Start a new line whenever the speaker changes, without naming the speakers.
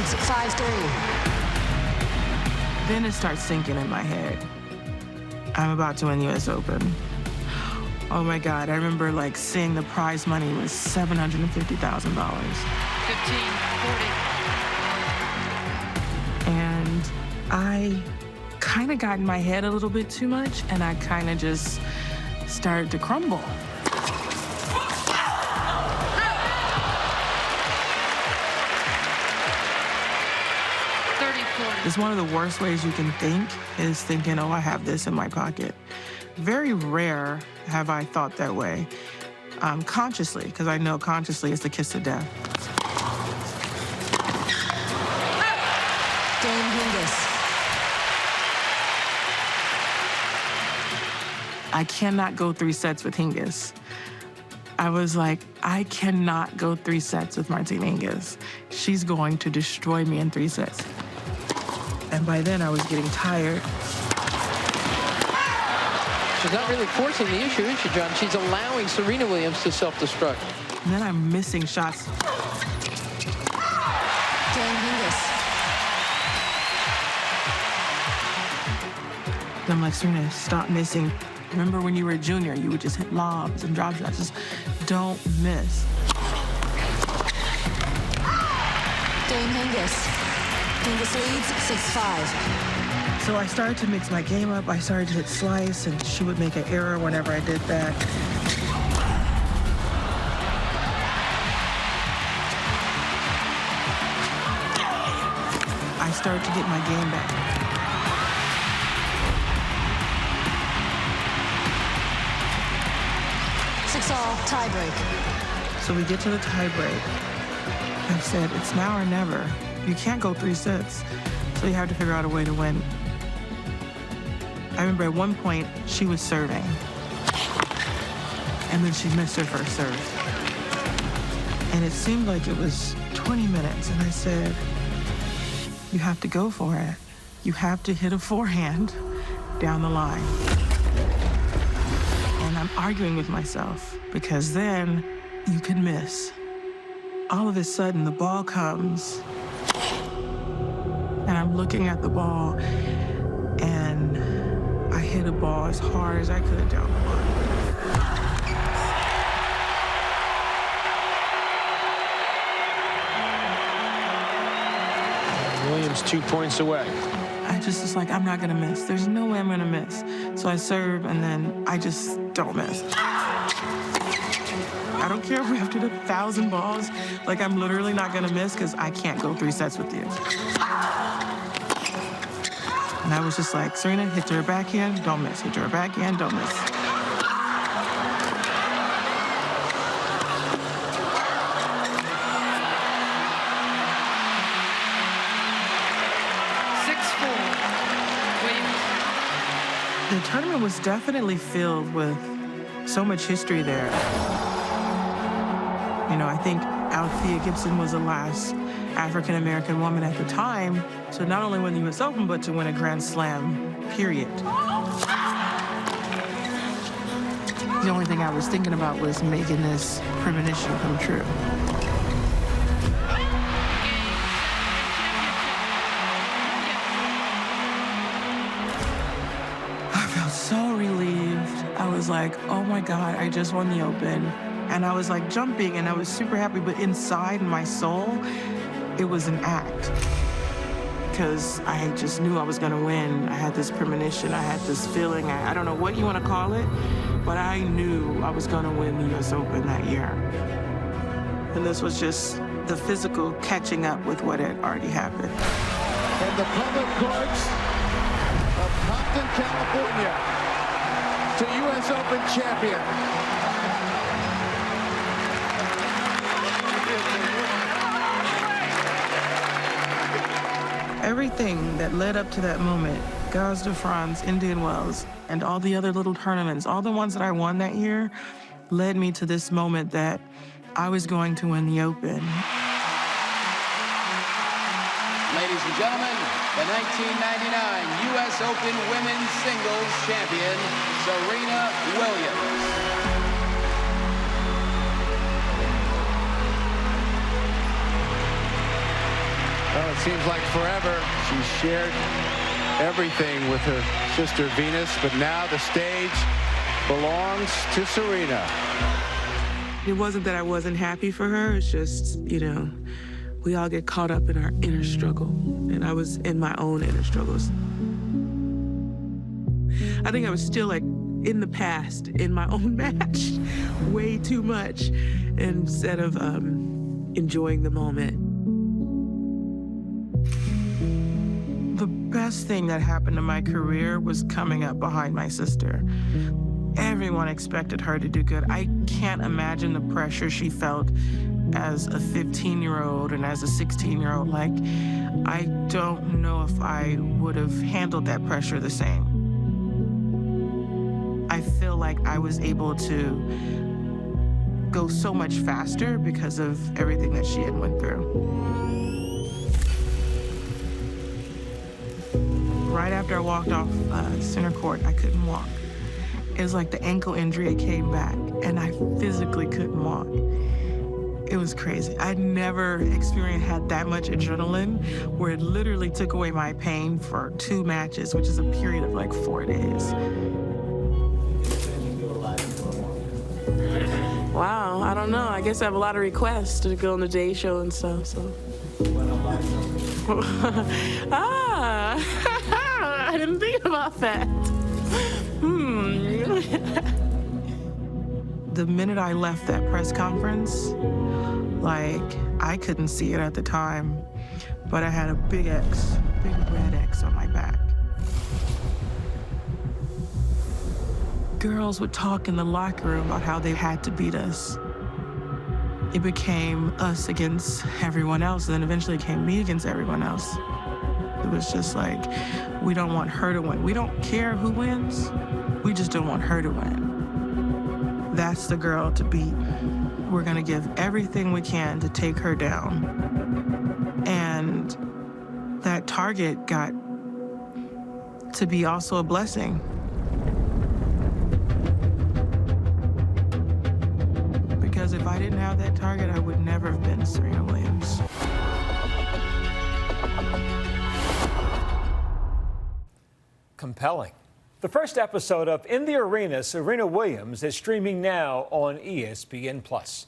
points, 5-3.
Then it starts sinking in my head. I'm about to win the U.S. Open. Oh my God, I remember like seeing the prize money was $750,000.
15, 40.
And I kind of got in my head a little bit too much, and I kind of just started to crumble. It's one of the worst ways you can think, is thinking, oh, I have this in my pocket. Very rare have I thought that way, consciously, because I know consciously it's the kiss of death.
Dame Hingis.
I cannot go 3 sets with Hingis. I was like, I cannot go 3 sets with Martina Hingis. She's going to destroy me in 3 sets. And by then I was getting tired.
She's not really forcing the issue, is she, John? She's allowing Serena Williams to self-destruct.
And then I'm missing shots.
Dame Hingis.
I'm like, Serena, stop missing. Remember when you were a junior, you would just hit lobs and drop shots. Just don't miss.
Dame Hingis. Hingis leads 6-5.
So I started to mix my game up. I started to hit slice, and she would make an error whenever I did that. I started to get my game back.
Six-all tiebreak.
So we get to the tiebreak. I said, it's now or never. You can't go 3 sets, so you have to figure out a way to win. I remember at one point, she was serving, and then she missed her first serve. And it seemed like it was 20 minutes, and I said, you have to go for it. You have to hit a forehand down the line. And I'm arguing with myself, because then you can miss. All of a sudden, the ball comes, and I'm looking at the ball, and I hit a ball as hard as I could down the line.
Williams 2 points away.
I just was like, I'm not gonna miss. There's no way I'm gonna miss. So I serve, and then I just don't miss. I don't care if we have to hit 1,000 balls. Like, I'm literally not gonna miss, because I can't go 3 sets with you. And I was just like, Serena, hit to her backhand, don't miss. Hit to her backhand, don't miss. The tournament was definitely filled with so much history there. You know, I think Althea Gibson was the last African-American woman at the time to not only win the U.S. Open, but to win a Grand Slam, period. The only thing I was thinking about was making this premonition come true. I felt so relieved. I was like, oh my God, I just won the Open. And I was like jumping, and I was super happy, but inside my soul, it was an act. Because I just knew I was gonna win. I had this premonition, I had this feeling, I don't know what you wanna call it, but I knew I was gonna win the US Open that year. And this was just the physical catching up with what had already happened.
From the public courts of Compton, California, to US Open champion.
Everything that led up to that moment, Gaz de France, Indian Wells, and all the other little tournaments, all the ones that I won that year, led me to this moment that I was going to win the Open.
Ladies and gentlemen, the 1999 U.S. Open Women's Singles Champion, Serena Williams.
it seems like forever. She shared everything with her sister Venus, but now the stage belongs to Serena.
It wasn't that I wasn't happy for her. It's just, you know, we all get caught up in our inner struggle, and I was in my own inner struggles. I think I was still like in the past in my own match way too much instead of enjoying the moment. The best thing that happened to my career was coming up behind my sister. Everyone expected her to do good. I can't imagine the pressure she felt as a 15-year-old and as a 16-year-old. Like, I don't know if I would have handled that pressure the same. I feel like I was able to go so much faster because of everything that she had went through. Right after I walked off center court, I couldn't walk. It was like the ankle injury, it came back, and I physically couldn't walk. It was crazy. I'd never had that much adrenaline where it literally took away my pain for 2 matches, which is a period of like 4 days. Wow, I don't know. I guess I have a lot of requests to go on the Day Show and stuff, so. I didn't think about that. The minute I left that press conference, like, I couldn't see it at the time, but I had a big X, big red X on my back. Girls would talk in the locker room about how they had to beat us. It became us against everyone else, and then eventually it became me against everyone else. It was just like, we don't want her to win. We don't care who wins, we just don't want her to win. That's the girl to beat. We're gonna give everything we can to take her down. And that target got to be also a blessing. Because if I didn't have that target, I would never have been Serena Williams.
Compelling. The first episode of In the Arena, Serena Williams is streaming now on ESPN+.